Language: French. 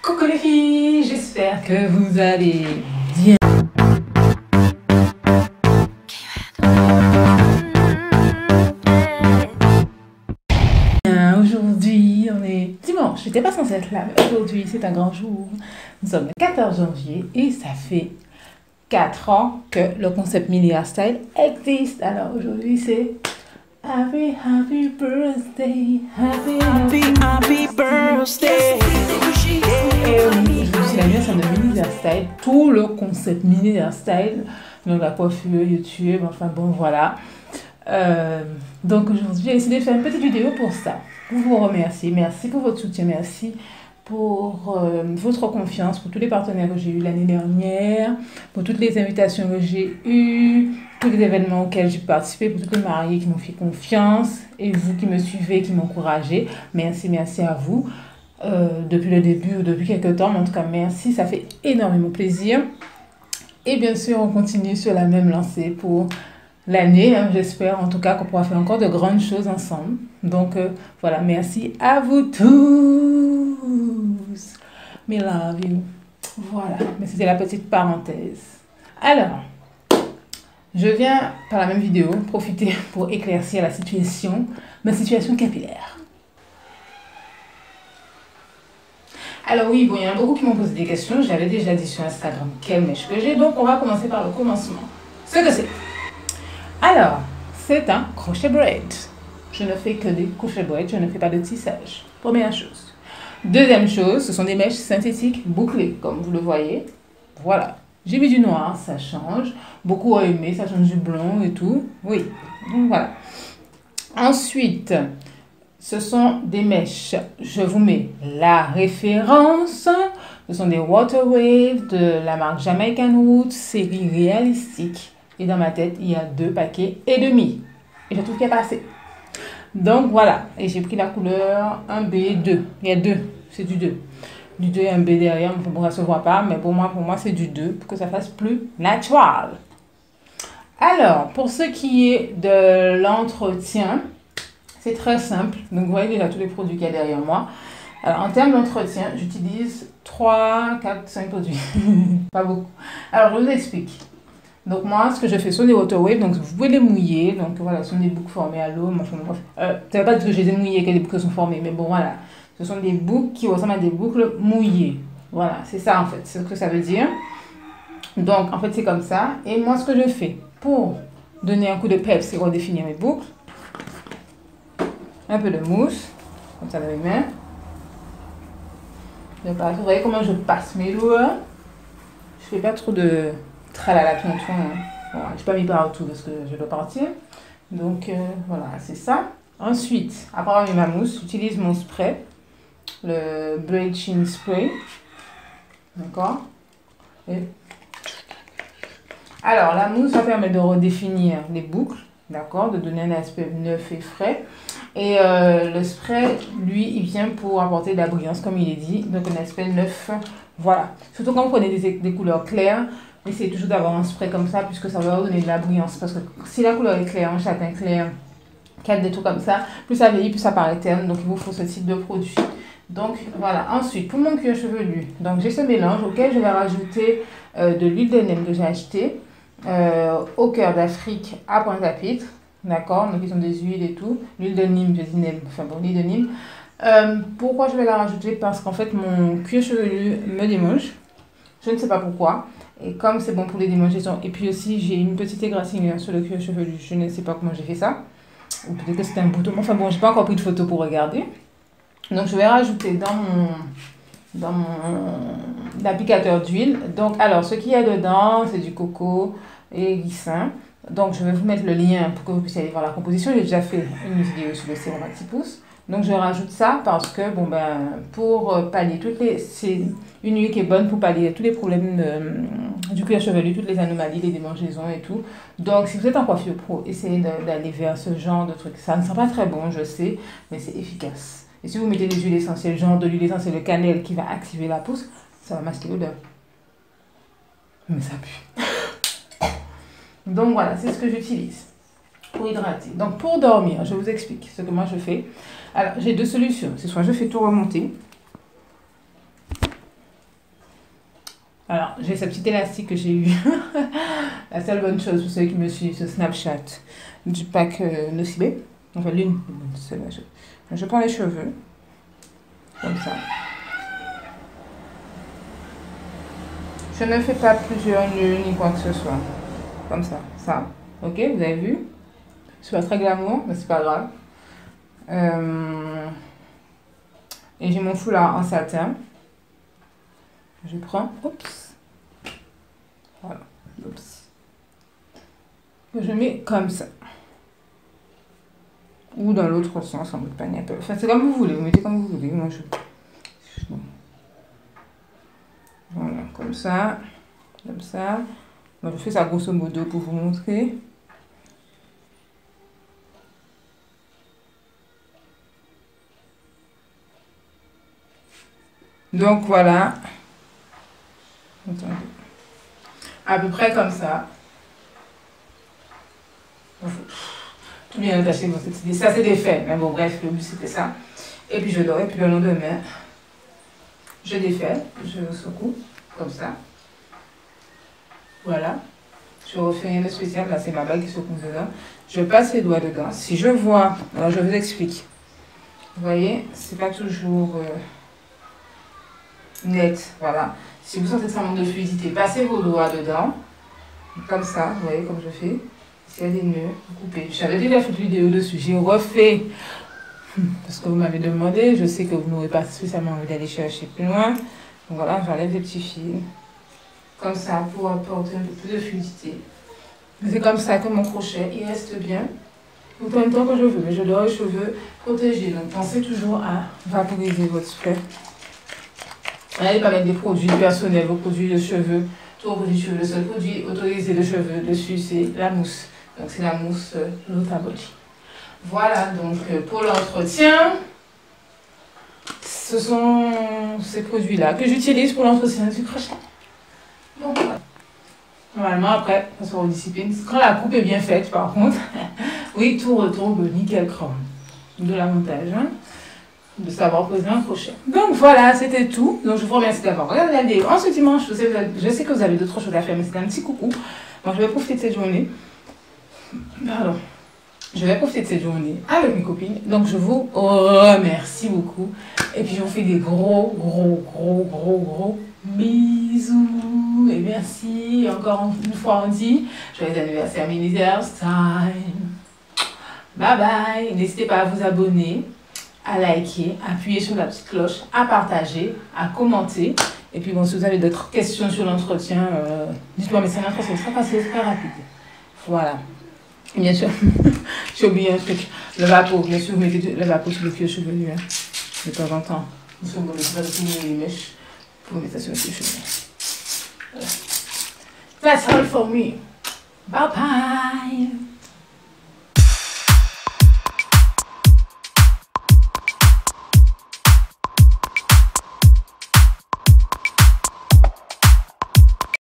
Coucou les filles, j'espère que vous allez bien. Aujourd'hui, on est dimanche. J'étais pas censée être là, mais aujourd'hui, c'est un grand jour. Nous sommes le 14 janvier et ça fait 4 ans que le concept mini hairstyle existe. Alors aujourd'hui, c'est Happy birthday, happy birthday. Je suis la mise de mini hairstyle, tout le concept mini hairstyle, donc la coiffure, YouTube, enfin bon voilà. Donc aujourd'hui j'ai décidé de faire une petite vidéo pour ça, pour vous remercier, merci pour votre soutien, merci pour votre confiance, pour tous les partenaires que j'ai eu l'année dernière, pour toutes les invitations que j'ai eues, tous les événements auxquels j'ai participé, pour tous les mariés qui m'ont fait confiance et vous qui me suivez, qui m'encouragez. Merci à vous depuis le début ou depuis quelques temps, mais en tout cas merci, ça fait énormément plaisir. Et bien sûr on continue sur la même lancée pour l'année, hein, j'espère en tout cas qu'on pourra faire encore de grandes choses ensemble. Donc voilà, merci à vous tous. Me love you. Voilà, mais c'était la petite parenthèse. Alors, je viens par la même vidéo profiter pour éclaircir ma situation capillaire. Alors oui, bon, il y en a beaucoup qui m'ont posé des questions. J'avais déjà dit sur Instagram quelle mèche que j'ai, donc on va commencer par le commencement. Ce que c'est. Alors, c'est un crochet braid. Je ne fais que des crochets braid, je ne fais pas de tissage. Première chose. Deuxième chose, ce sont des mèches synthétiques bouclées, comme vous le voyez. Voilà. J'ai mis du noir, ça change. Beaucoup ont aimé, ça change du blond et tout. Oui, donc voilà. Ensuite, ce sont des mèches. Je vous mets la référence. Ce sont des Water Wave de la marque Jamaican Woods, série réalistique. Et dans ma tête, il y a 2 paquets et demi. Et je trouve qu'il n'y a pas assez. Donc voilà. Et j'ai pris la couleur 1B2. Il y a 2. C'est du 2. Du 2 et un B derrière. Bon, ça ne se voit pas. Mais pour moi c'est du 2. Pour que ça fasse plus naturel. Alors, pour ce qui est de l'entretien, c'est très simple. Donc vous voyez déjà tous les produits qu'il y a derrière moi. Alors en termes d'entretien, j'utilise 3, 4, 5 produits. Pas beaucoup. Alors je vous explique. Donc moi, ce que je fais sont des water waves, donc vous pouvez les mouiller. Donc voilà, ce sont des boucles formées à l'eau. Ça ne veut pas dire que je les ai mouillées, que les boucles sont formées, mais bon voilà. Ce sont des boucles qui ressemblent à des boucles mouillées. Voilà, c'est ça en fait, c'est ce que ça veut dire. Donc en fait c'est comme ça. Et moi ce que je fais pour donner un coup de peps et redéfinir mes boucles, un peu de mousse, comme ça dans mes mains. Vous voyez comment je passe mes doigts. Je fais pas trop de tralala tonton. Bon, je n'ai pas mis partout parce que je dois partir. Donc voilà, c'est ça. Ensuite, après avoir mis ma mousse, j'utilise mon spray, le Braid Sheen Spray. D'accord. Alors, la mousse va permettre de redéfinir les boucles. D'accord, de donner un aspect neuf et frais. Et le spray, lui, il vient pour apporter de la brillance, comme il est dit. Donc, un aspect neuf. Voilà. Surtout quand vous prenez des couleurs claires, essayez toujours d'avoir un spray comme ça, puisque ça va vous donner de la brillance. Parce que si la couleur est claire, un châtain clair, quatre des trucs comme ça, plus ça vieillit, plus ça paraît terne. Donc, il vous faut ce type de produit. Donc, voilà. Ensuite, pour mon cuir chevelu, donc j'ai ce mélange auquel je vais rajouter de l'huile de neem que j'ai acheté au cœur d'Afrique à Pointe-à-Pitre. D'accord, donc ils ont des huiles et tout. L'huile de Nîmes, je dis Nîmes, enfin bon, l'huile de Nîmes. Pourquoi je vais la rajouter? Parce qu'en fait, mon cuir chevelu me démange. Je ne sais pas pourquoi. Et comme c'est bon pour les démangeaisons. Et puis aussi, j'ai une petite égratignure sur le cuir chevelu. Je ne sais pas comment j'ai fait ça. Ou peut-être que c'était un bouton. Enfin bon, j'ai pas encore pris de photo pour regarder. Donc, je vais rajouter dans mon applicateur d'huile. Donc, alors, ce qu'il y a dedans, c'est du coco et ricin. Donc, je vais vous mettre le lien pour que vous puissiez aller voir la composition. J'ai déjà fait une vidéo sur le sérum à 6 pouces. Donc, je rajoute ça parce que, bon, ben, pour pallier c'est une huile qui est bonne pour pallier tous les problèmes du cuir chevelu, toutes les anomalies, les démangeaisons et tout. Donc, si vous êtes en coiffure pro, essayez d'aller vers ce genre de truc. Ça ne sent pas très bon, je sais, mais c'est efficace. Et si vous mettez des huiles essentielles, genre de l'huile essentielle de cannelle qui va activer la pousse, ça va masquer l'odeur. Mais ça pue. Donc voilà, c'est ce que j'utilise pour hydrater. Donc pour dormir, je vous explique ce que moi je fais. Alors j'ai 2 solutions. C'est soit je fais tout remonter, Alors, j'ai ce petit élastique que j'ai eu. La seule bonne chose pour ceux qui me suivent sur Snapchat du pack Nocibé. Enfin, l'une. Je prends les cheveux. Comme ça. Je ne fais pas plusieurs nœuds ni quoi que ce soit. Comme ça. Ça. Ok, vous avez vu? C'est pas très glamour, mais c'est pas grave. Et j'ai mon foulard en satin. Je prends. Oups. Voilà. Oups. Que je mets comme ça. Ou dans l'autre sens, en mode pineapple. Enfin, c'est comme vous voulez. Vous mettez comme vous voulez. Moi, voilà, comme ça. Comme ça. Moi, je fais ça grosso modo pour vous montrer. Donc, voilà. Attendez. À peu près comme ça. Tout bien attaché dans cette idée. Ça, c'est des faits. Mais bon, bref, le but, c'était ça. Et puis, je dors. Et puis, le lendemain, je défais. Je secoue. Comme ça. Voilà. Je refais rien de spécial. Là, c'est ma bague qui se secoue dedans. Je passe les doigts dedans. Si je vois... Alors, je vous explique. Vous voyez, c'est pas toujours net. Voilà. Si vous sentez que ça manque de fluidité, passez vos doigts dedans. Comme ça. Vous voyez, comme je fais. S'il y a des nœuds, vous coupez. J'avais déjà fait une vidéo dessus. J'ai refait. Parce que vous m'avez demandé. Je sais que vous n'aurez pas spécialement envie d'aller chercher plus loin. Donc voilà, j'enlève les petits fils. Comme ça, pour apporter un peu plus de fluidité. C'est comme ça que mon crochet, il reste bien. Autant de temps que je veux. Mais je dois les cheveux protégés. Donc pensez toujours à vaporiser votre spray. N'allez pas mettre des produits personnels, vos produits de cheveux. Tous vos produits de cheveux. Le seul produit autorisé de cheveux dessus, c'est la mousse. Donc c'est la mousse Lotabody. Voilà, donc pour l'entretien, ce sont ces produits-là que j'utilise pour l'entretien du crochet. Donc voilà. Normalement, après, ça sera aux disciplines. Quand la coupe est bien faite, par contre, oui, tout retombe nickel chrome. De l'avantage, hein, de savoir poser un crochet. Donc voilà, c'était tout. Donc je vous remercie d'avoir regardé la vidéo. En ce dimanche, je sais que vous avez d'autres choses à faire, mais c'est un petit coucou. Moi, je vais profiter de cette journée. Pardon. Je vais profiter de cette journée avec mes copines. Donc je vous remercie beaucoup. Et puis je vous fais des gros bisous. Et merci. Encore une fois on dit joyeux anniversaire Miniser's Time. Bye bye. N'hésitez pas à vous abonner, à liker, à appuyer sur la petite cloche, à partager, à commenter. Et puis bon, si vous avez d'autres questions sur l'entretien, dites-moi, mais c'est un entretien très facile, très rapide. Voilà. Bien sûr, j'ai oublié un truc. Le vapeau, bien sûr, vous mettez le vapeau sur le cuir chevelu, hein, de temps en temps. Vous ne mettez pas de les mèches pour mettre ça sur le cuir chevelu. Voilà. That's all for me. Bye bye.